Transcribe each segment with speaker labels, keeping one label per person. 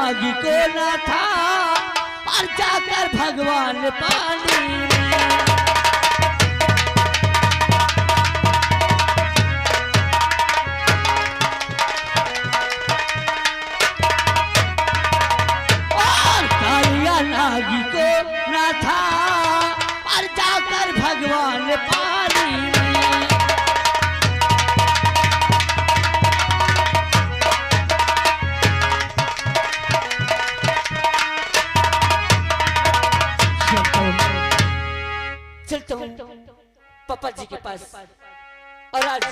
Speaker 1: नागी को ना था और जाकर भगवान पानी और कालिया नागी को ना था और जाकर भगवान पानी चलता हूँ पापा जी के पास और आज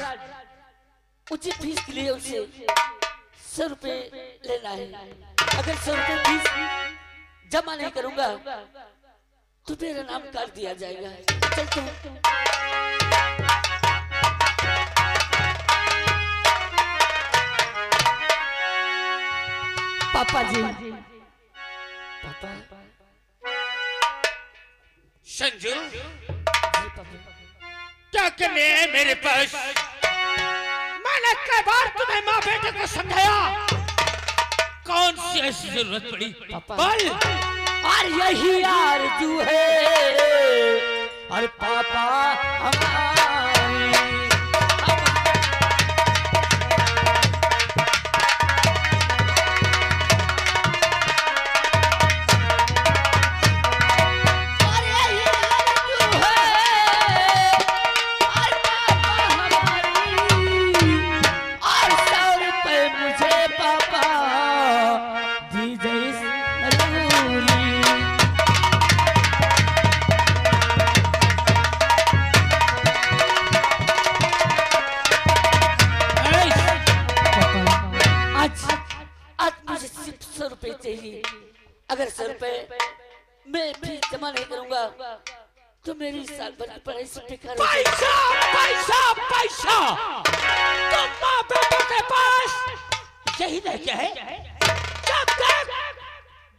Speaker 1: उचित फीस के लिए उनसे 100 रुपए लेना है। अगर 100 रुपए फीस जमा नहीं करूंगा तो मेरा नाम काट दिया जाएगा। चलता हूँ। पापा जी पापा
Speaker 2: संजू क्या करने है मेरे पास? मैंने कई बार तुम्हें माँ बेटे को समझाया, कौन सी ऐसी जरूरत पड़ी बोल?
Speaker 1: और यही आरज़ू है और पापा हमारी चाहिए। अगर 100 रुपए मैं भी जमा नहीं करूंगा तो मेरी साल भर की पढ़ाई सब बेकार हो जाएगी।
Speaker 2: पैसा पैसा पैसा तुम माँ बेटों के पास यही रह गया है।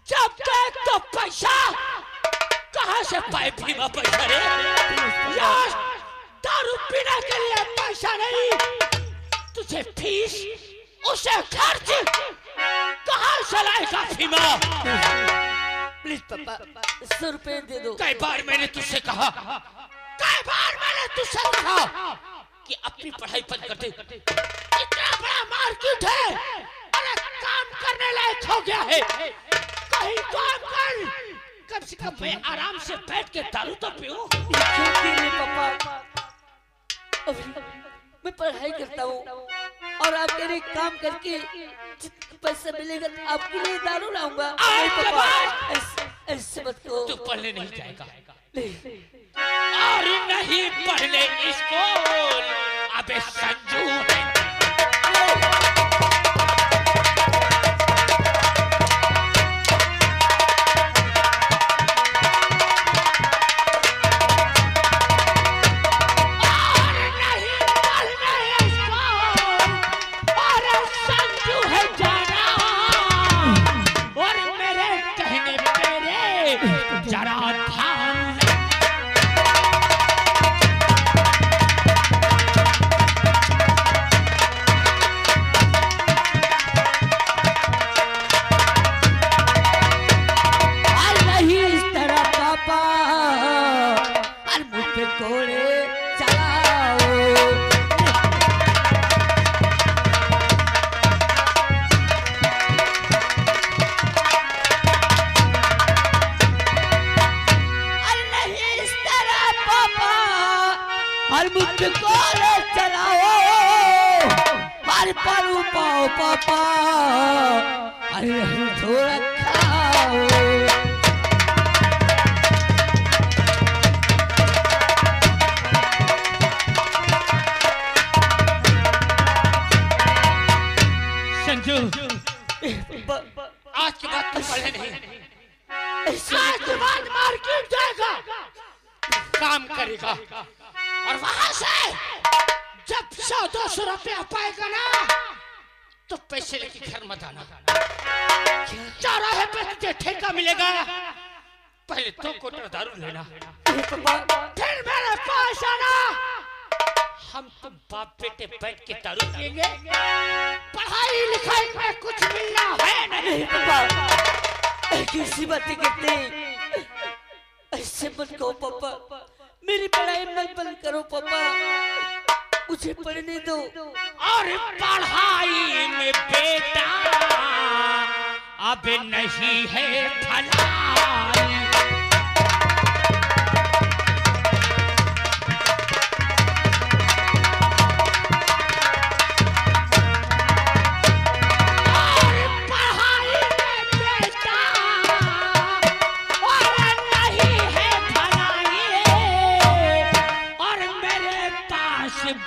Speaker 2: जब देख तो पैसा, कहाँ से पाए भीमा पैसा रे? यार दारू पीने के लिए पैसा नहीं, तुझे फीस उसे खर्च कहाँ से लाएगा भीमा?
Speaker 1: प्लीज पापा 100 रुपए दे दो।
Speaker 2: कई बार मैंने तुझसे कहा कि अपनी पढ़ाई बंद कर दे। इतना बड़ा मार्केट है, अरे काम करने लायक हो गया है, कहीं काम कर, कम से कम मैं आराम से बैठ के दारू तो पीऊं।
Speaker 1: क्यों पी रहे पापा? अभी मैं पढ़ाई करता हूँ और आपके लिए काम करके पैसा मिलेगा तो आपके लिए दारू लाऊंगा। ऐसे मत कहो।
Speaker 2: तू पढ़ने नहीं जाएगा और नहीं पढ़ने स्कूल। अबे संजू
Speaker 1: पालू पाओ पापा, अरे थोड़ा खाओ।
Speaker 2: संजू आज के बाद तू पढ़े नहीं, आज के बाद मार्केट जाएगा, काम करेगा और वहां से जब 100-200 रुपया पाएगा ना तो पैसे लेके घर मत आना। चौराहे पे तुझे ठेका मिलेगा, पहले 2 क्वार्टर दारू लेना, फिर मेरे पास आना, हम तुम बाप बेटे बैठ के दारू पिएंगे, पढ़ाई लिखाई में कुछ मिलना है नहीं।
Speaker 1: पापा कैसी बातें करते हैं, ऐसे मत कहो पापा, मेरी पढ़ाई मत बंद करो पापा, मुझे पढ़ने दो।
Speaker 2: और पढ़ाई में बेटा अब नहीं है भलाई,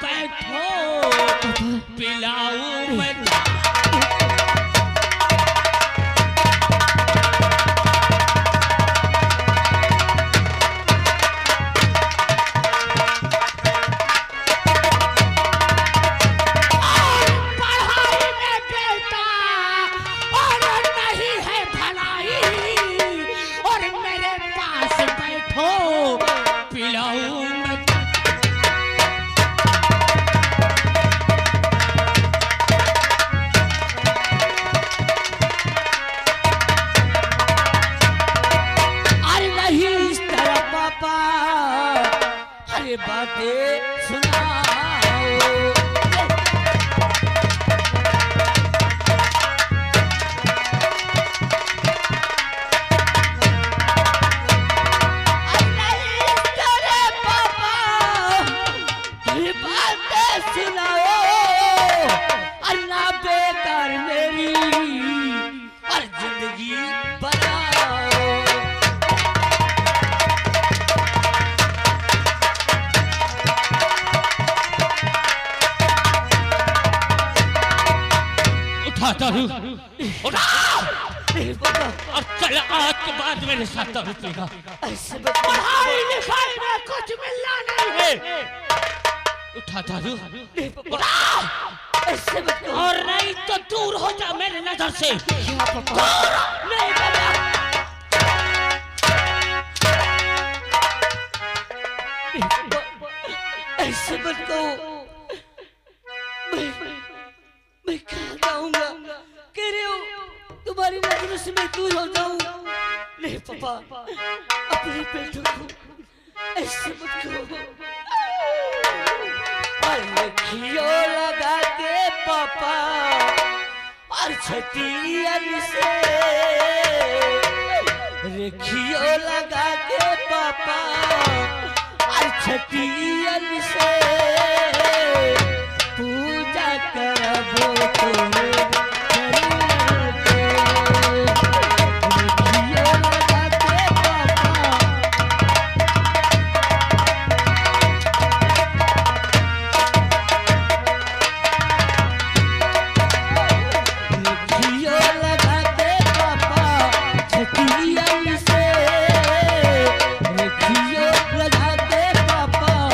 Speaker 2: बैठो पिलाऊं मैं।
Speaker 1: बातें सुनाओ, ये बातें सुनाओ, अल्लाह बेकार मेरी और जिंदगी बनाओ।
Speaker 2: दारू उठा और चल, आज के बाद मेरे साथ दारू पीगा। पढ़ाई लिखाई में कुछ मिलना नहीं है। उठा दारू उठा, और नहीं तो दूर हो जा मेरे नजर से। नहीं बाबा,
Speaker 1: ऐसे मत कहो, मैं कहाँ जाऊंगा, कह रहे हो तुम्हारी नजरों से मैं दूर हो जाऊं। नहीं पापा, अपने बेटों को ऐसे मत कहो। और लखियों लगा के पापा और छतियन से, रखियों लगा के पापा और छतियन से पूजा करबो तुम्हें। पापा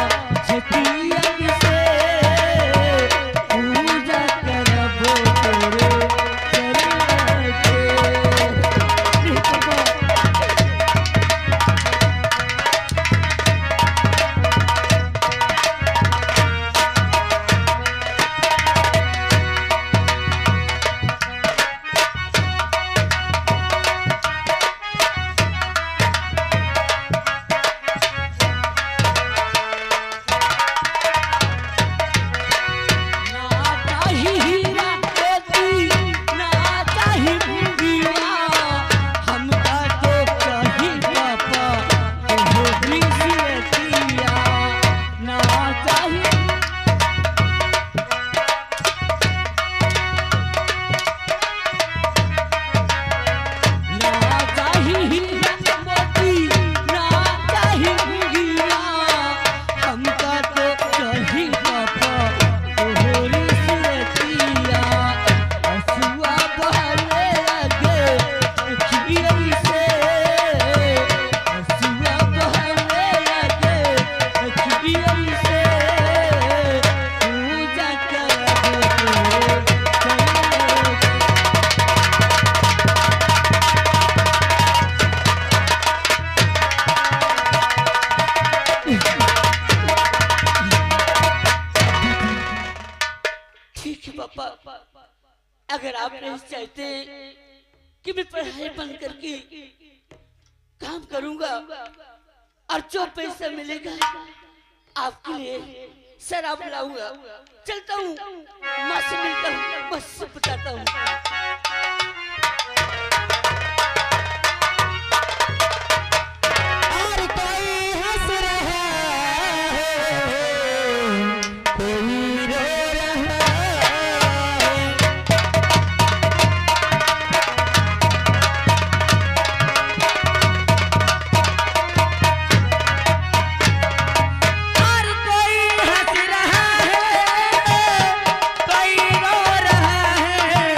Speaker 1: पापा, अगर आप नहीं चाहते कि मैं पढ़ाई बंद करके काम करूंगा और जो पैसा मिलेगा आपके लिए शराब लाऊंगा, चलता हूँ, माँ से मिलता हूँ, बस से बताता हूँ।
Speaker 3: और कोई हंस रहा है, कोई रो रहा है। और कोई हंस रहा है, कोई रो रहा है।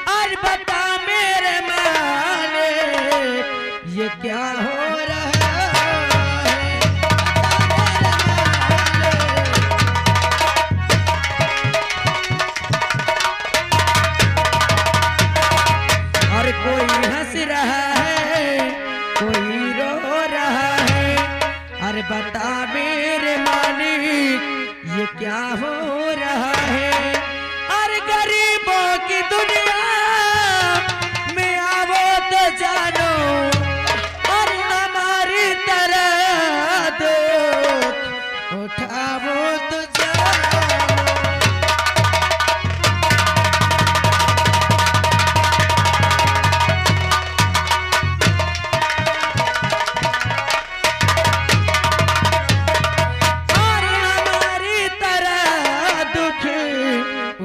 Speaker 3: और बता मेरे मालिक, ये क्या हो रहा है? और कोई हंस रहा है, कोई रो रहा है। अरे बता मेरे मालिक, ये क्या हो रहा है? अरे गरीबों की दुनिया में आवो तो जानो, और हमारी तरह दुख उठावो तो जानो। और हमारी तरह दुख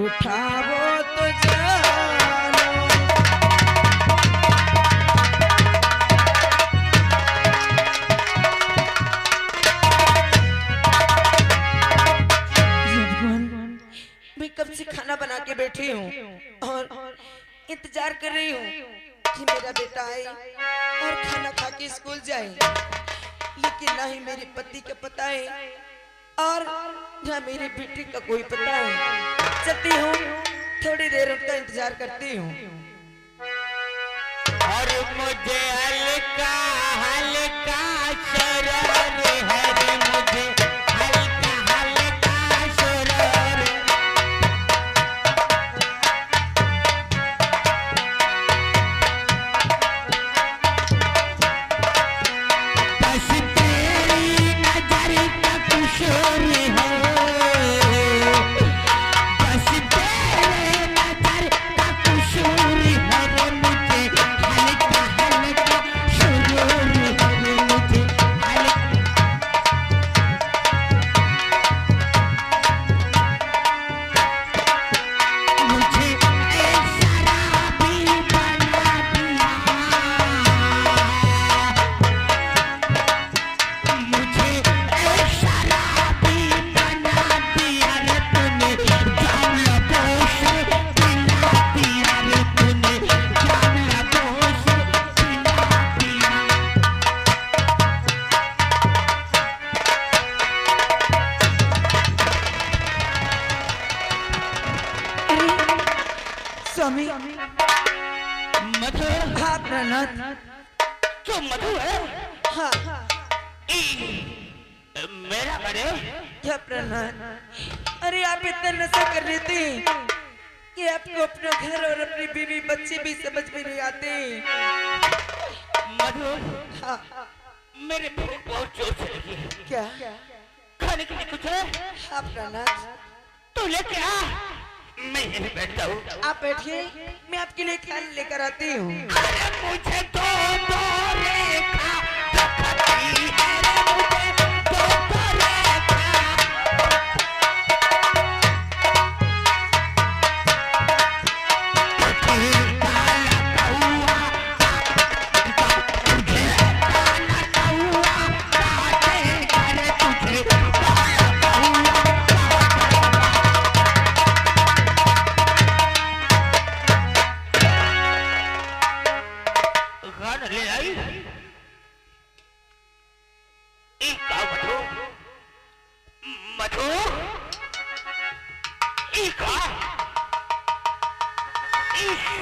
Speaker 3: उठावो तो जानो। मैं कब से खाना बना के बैठी हूँ और इंतजार कर रही हूँ कि मेरा बेटा आए और खाना खा के स्कूल जाए, लेकिन ना ही मेरे पति का पता है और ना मेरी बेटी का कोई पता है। चलती हूँ, थोड़ी देर उनका इंतजार करती हूँ।
Speaker 2: और मुझे हल्का हल्का शरार है रे, मुझे हल्का हल्का शरार। बस तेरी नजर का कुशोर है, बस तेरी नजर का कुशोर है रे, मुझे हल्का हल्का शरार है रे, मुझे हल्का। मुझे एक शराबी बना दिया, मुझे एक शराबी बना दिया रे तूने, जाम लबों से पिला दिया रे तूने, जाम लबों से पिला दिया।
Speaker 3: स्वामी,
Speaker 2: मधु,
Speaker 3: हाँ प्रणाम।
Speaker 2: जो मधु है
Speaker 3: हाँ
Speaker 2: मेरा बड़े
Speaker 3: क्या प्रणाम। अरे आप इतना नशा कर रहे थे कि आपको अपना घर और अपनी बीवी बच्चे भी समझ में नहीं आते।
Speaker 2: मधु,
Speaker 3: हाँ
Speaker 2: मेरे भूख बहुत जोर से लगी है,
Speaker 3: क्या?
Speaker 2: खाने के लिए कुछ है?
Speaker 3: हाँ प्रणाम।
Speaker 2: तू लेके आ, मैं यहीं बैठता हूँ।
Speaker 3: आप बैठिए, मैं आपके लिए खाना लेकर आती हूँ।
Speaker 2: अरे मुझे दो रेखा दिखती है रे, मुझे दो रेखा। तुझे काला कौआ, तुझे काला कौआ काटेगा रे, तुझे काला कौआ। गाना ले आई इका मधु, मधु इका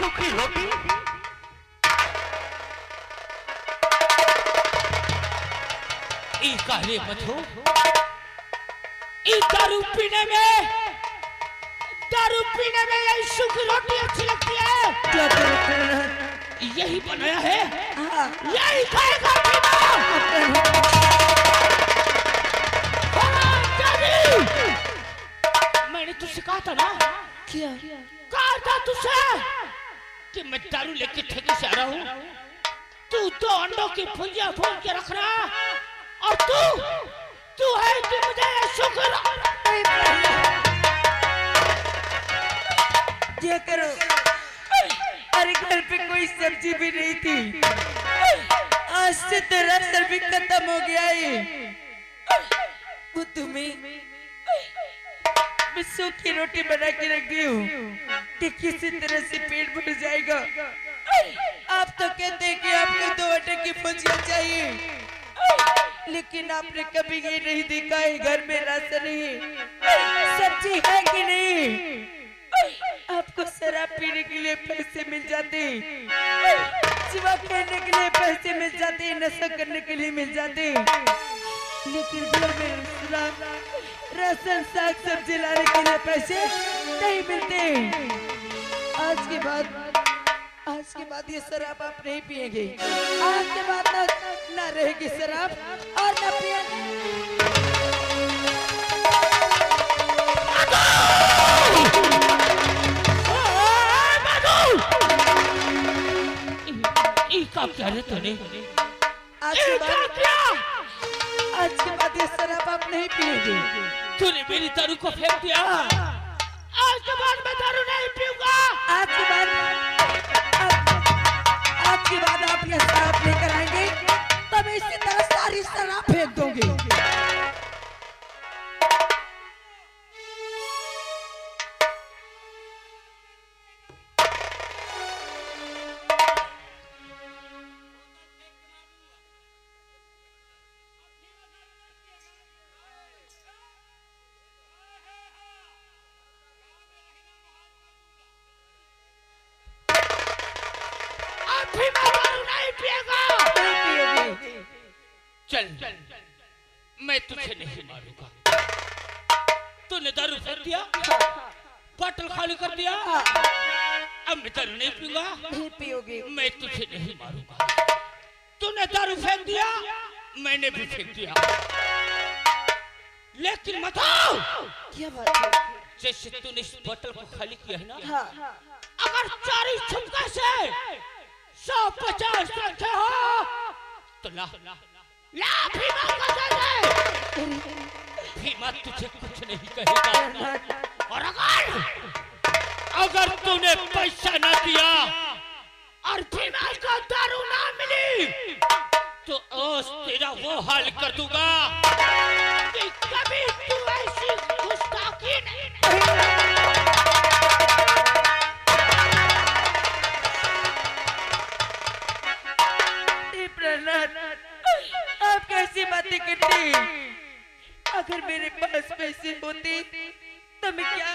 Speaker 2: सूखी रोटी। इका रे मधु, ई दारू पीने में दारू पीने में यही सूखी रोटी अच्छी लगती है।
Speaker 3: क्या करूं प्रणत?
Speaker 2: यही बनाया है,
Speaker 3: हाँ,
Speaker 2: यही खाएगा भीमा। मैंने तुझसे कहा था ना,
Speaker 3: क्या?
Speaker 2: कहा था तुझसे कि मैं दारू लेके ठेके से आ रहा हूँ, तू तो अंडों की फुंजिया फूल के रखना, और तू है कि मुझे शुक्र।
Speaker 3: क्या करो? अरे घर पे कोई सब्जी भी नहीं थी, आज से तेरा सर भी खत्म हो गया है। वो तुम्हें मैं सूखी रोटी बना के रख दी हूँ कि किसी तरह से पेट भर जाएगा। आप तो कहते हैं कि आपको 2 आटे की भुजिया चाहिए, लेकिन आपने कभी ये नहीं देखा है घर में राशन नहीं, सब्जी है कि नहीं। आपको शराब पीने के लिए पैसे मिल जाते, सिवा खेलने के लिए पैसे मिल जाते, नशा करने के लिए मिल जाते, लेकिन घर में राशन साग सब्जी लाने के लिए पैसे नहीं मिलते। आज के बाद ये शराब आप नहीं पिएंगे। आज के बाद ना रहेगी शराब और ना पिएंगे।
Speaker 2: क्या रे तूने?
Speaker 3: आज के बाद ये शराब आप नहीं पिएंगे।
Speaker 2: तूने मेरी दारू को फेंक दिया। आज के बाद मैं दारू नहीं पीऊंगा।
Speaker 3: आज के बाद आप ये शराब लेकर आएंगे, तब इसी तरह सारी शराब फेंक दोगे।
Speaker 2: चल, मैं तुझे नहीं मारूंगा। तूने दारू फेंक दिया, बोतल खाली कर दिया, अब मैं दारू नहीं पीऊंगा।
Speaker 3: नहीं पियोगे।
Speaker 2: मैं तुझे नहीं मारूंगा। तूने दारू फेंक दिया, मैंने भी फेंक दिया, लेकिन बताओ
Speaker 3: क्या बात है?
Speaker 2: जैसे तूने इस बोतल को खाली किया है ना,
Speaker 3: हाँ।
Speaker 2: अगर 4 छुपका से 150 रखे हो तो ला भीमा को दे दे। भीमा तुझे कुछ नहीं कहेगा, और अगर तूने पैसा ना दिया और भीमा को दारू ना मिली तो आज तेरा वो हाल कर दूंगा कि कभी तू ऐसी गुस्ताखी नहीं।
Speaker 3: आप कैसी बातें करती? अगर मेरे पास पैसे होते तो मैं क्या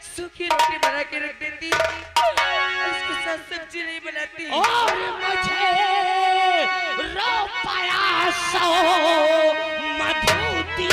Speaker 3: सूखी रोटी बना के रख देती, उसके साथ सब्जी नहीं बनाती।
Speaker 2: और मुझे रुपया 100 मधुती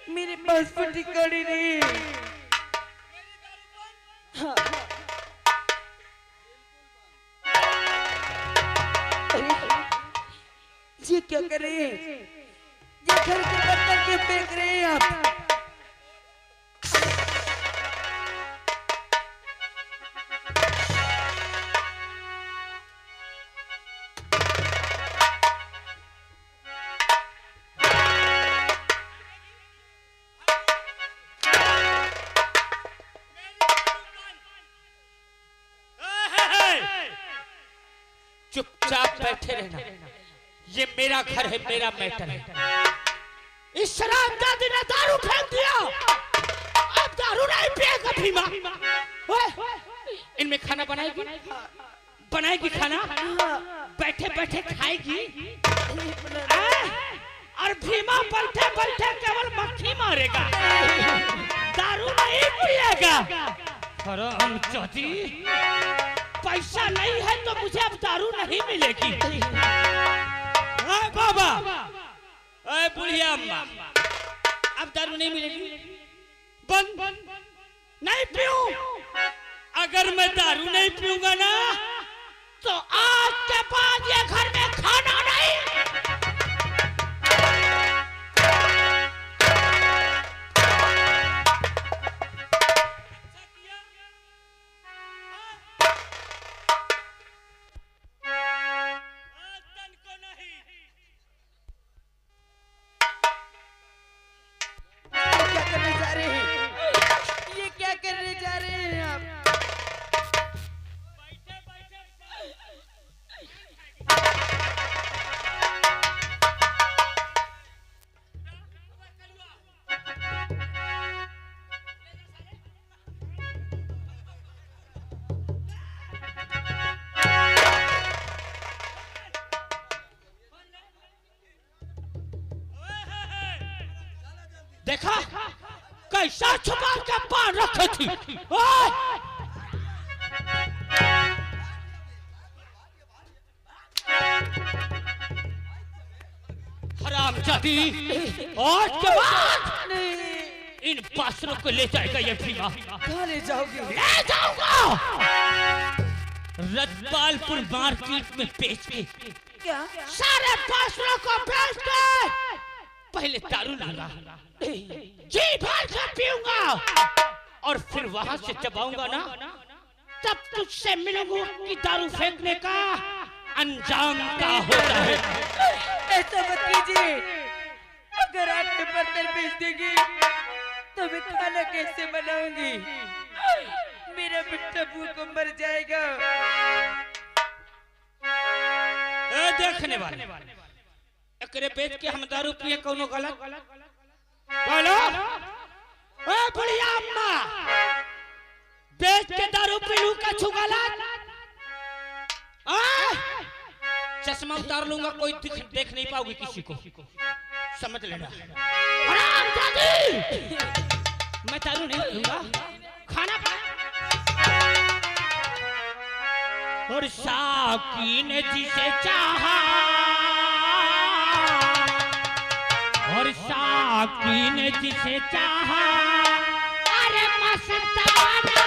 Speaker 3: मेरे पास फटी कड़ी नहीं है। हाँ। अरे ये क्या कर रहे हैं? ये घर के बर्तन क्यों फेंक रहे हैं आप?
Speaker 2: चुपचाप बैठे रहना, ये मेरा घर है, मेरा मैटर है। इस शराबजादी ने दारू फेंक दिया, अब दारू नहीं पिएगा भीमा। इनमें खाना बनाएगी, बनाएगी खाना, बैठे बैठे खाएगी, और भीमा बैठे बैठे केवल मक्खी मारेगा, दारू नहीं पिएगा। हरामजादी, पैसा नहीं है तो मुझे अब दारू नहीं मिलेगी। बाबा, बुढ़िया अम्मा, अब दारू नहीं मिलेगी, बंद, नहीं पीऊं। अगर मैं दारू नहीं पीऊंगा ना, तो आज के बाद ये घर में खाना नहीं। देखा कैसा छुपा के पान रखी थी। हरामजादी, और के बाद इन पासरों को ले जाएगा ये भीमा।
Speaker 3: कहाँ ले जाओगे?
Speaker 2: ले जाऊंगा रतपालपुर मार्केट में बेच के।
Speaker 3: क्या?
Speaker 2: सारे पासरों को बेच के पहले दारू लूंगा, जी भर से पीऊंगा, और फिर वहां से जब आऊंगा ना, तब तुझसे मिलूंगा कि दारू फेंकने का अंजाम क्या होता है।
Speaker 3: ऐसा मत कीजिए, अगर आप के बर्तन बेच देंगी तो मैं खाना कैसे बनाऊंगी? मेरा बेटा भूख मर जाएगा।
Speaker 2: देखने वाले, एकरे बेच के हम दारू पिए कोनो गलत बोलो? बढ़िया अम्मा, बेच के दारू पीलू का छू गलत? चश्मा उतार लूंगा, कोई देख नहीं पाओगी किसी को, समझ लेना। मैं दारू नहीं पीऊंगा, खाना और साकी ने जिसे चाहा, और साकी ने जिसे चाहा, अरे मस्ताना बना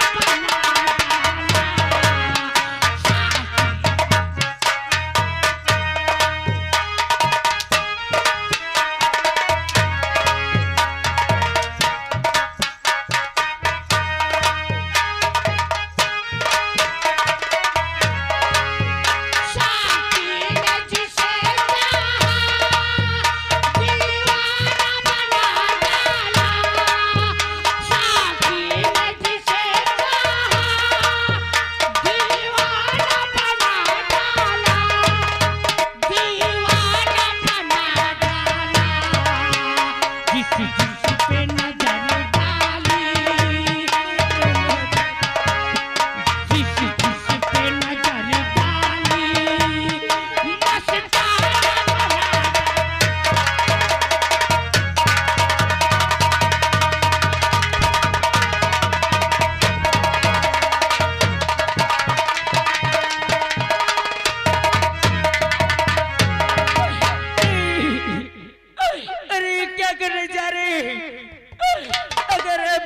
Speaker 3: करने जा रहे हैं?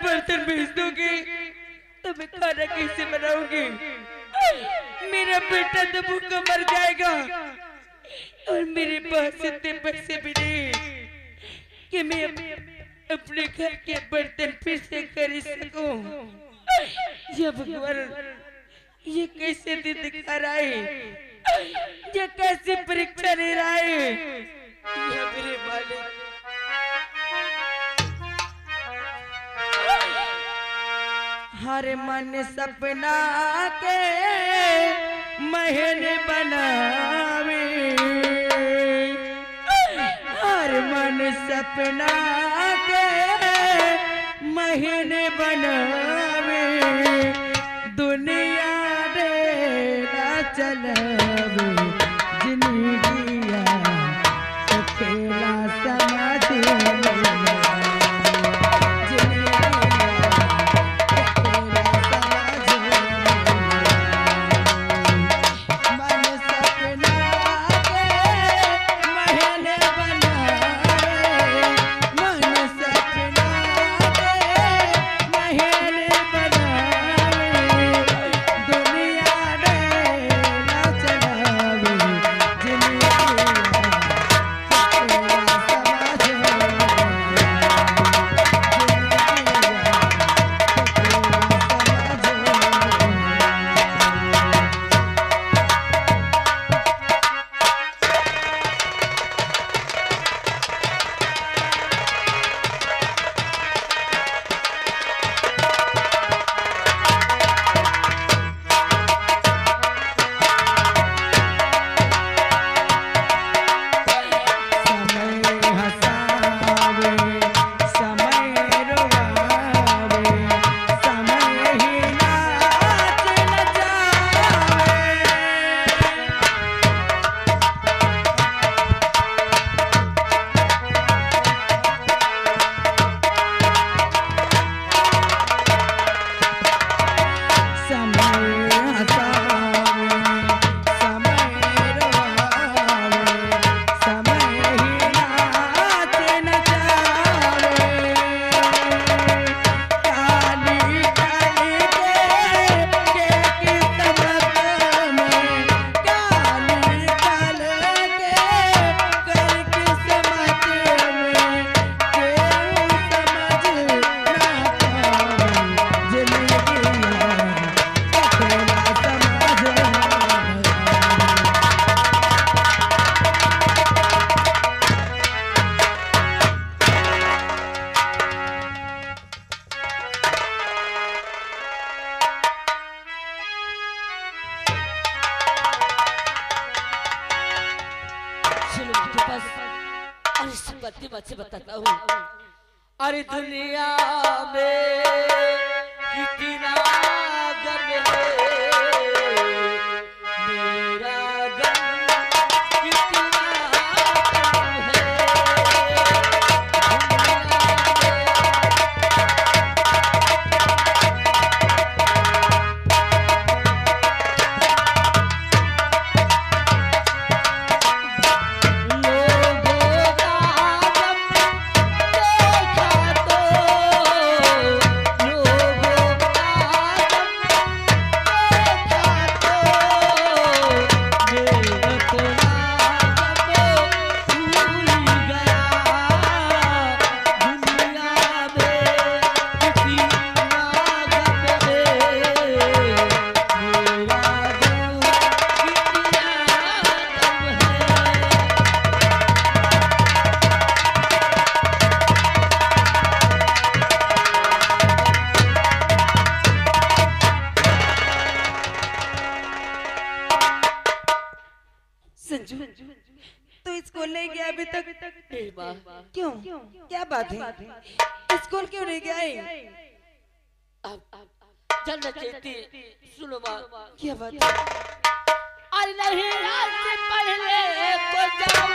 Speaker 3: बर्तन भेज दोगे तो मैं खाना कैसे बनाऊंगी? मेरा बेटा तो भूखा मर जाएगा और मेरे पास इतने पैसे भी नहीं कि मैं अपने घर के बर्तन फिर से खरीद सकूं। ये भगवान, ये कैसे दिन दिखा रहा है? ये कैसी परीक्षा ले रहा है? ये मेरे मालिक, हर मन सपना के महल बनावे, हर मन सपना के महल बनावे, दुनिया डेरा चलावे, जिंदगिया अकेला समाज में।
Speaker 1: बच्चे बताता हूँ। अरे दुनिया में कितना गम है, मेरा गम कितना कम है।
Speaker 3: तो स्कूल नहीं गया अभी तक? क्यों, क्या बात है? स्कूल क्यों नहीं गया?
Speaker 1: जानना चाहती, सुनो माँ,
Speaker 3: क्या बात है?
Speaker 1: अरे नहीं, आज से पहले तो जाऊं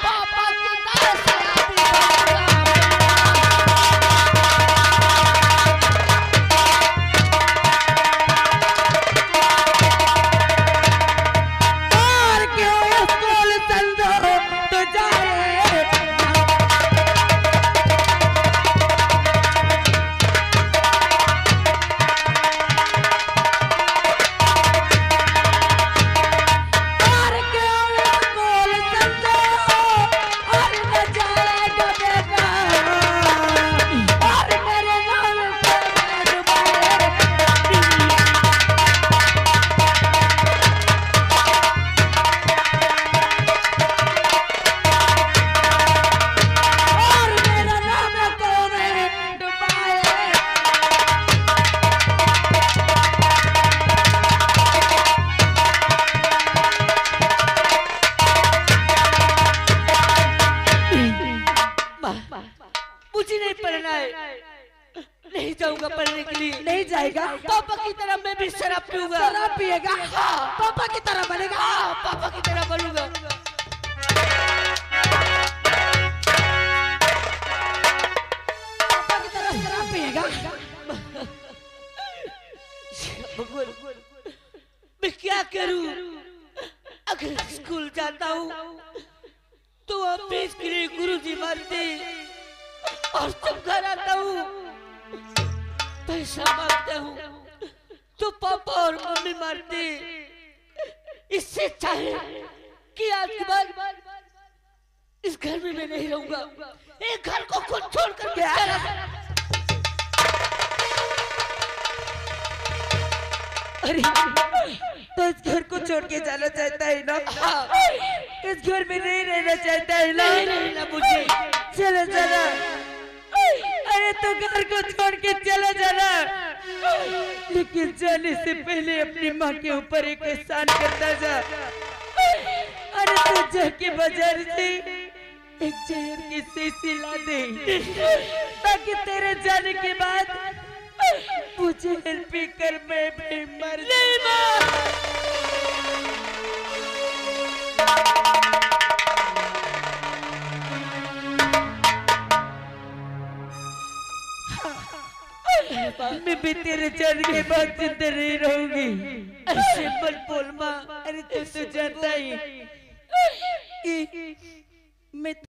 Speaker 1: पापा की
Speaker 3: नहीं जाएगा?
Speaker 1: पापा की तरह मैं भी शराब पीऊंगा।
Speaker 3: शराब पिएगा?
Speaker 1: हाँ।
Speaker 3: पापा की तरह बनेगा?
Speaker 1: हाँ, पापा की तरह बनूंगा।
Speaker 3: पापा की तरह शराब पिएगा?
Speaker 1: भगवान, मैं क्या करूं? अगर स्कूल जाता हूँ तो वहाँ फीस के लिए गुरुजी मारते, और जब घर आता हूँ पैसा मांगता हूँ तो पापा और मम्मी मारते। इससे चाहे कि आज के बाद इस घर में मैं नहीं रहूंगा, एक घर को खुद छोड़ कर चला जाऊं।
Speaker 3: अरे तो इस घर को छोड़ के जाना चाहता है ना?
Speaker 1: हाँ।
Speaker 3: इस घर में नहीं रहना चाहता है ना?
Speaker 1: नहीं रहना मुझे।
Speaker 3: चला जाना। अरे तो घर को छोड़ के चला जाना, लेकिन जाने से पहले अपनी माँ के ऊपर एक एहसान करता जा। अरे तो जाके बाजार से एक जहर की शीशी ला दे, ताकि तेरे जाने के बाद मुझे पी कर मैं भी मर मैं भी तेरे जाने के बाद जिंदा नहीं रहूंगी।
Speaker 1: ऐसे मत बोल माँ।
Speaker 3: अरे तू तो जानता ही कि मैं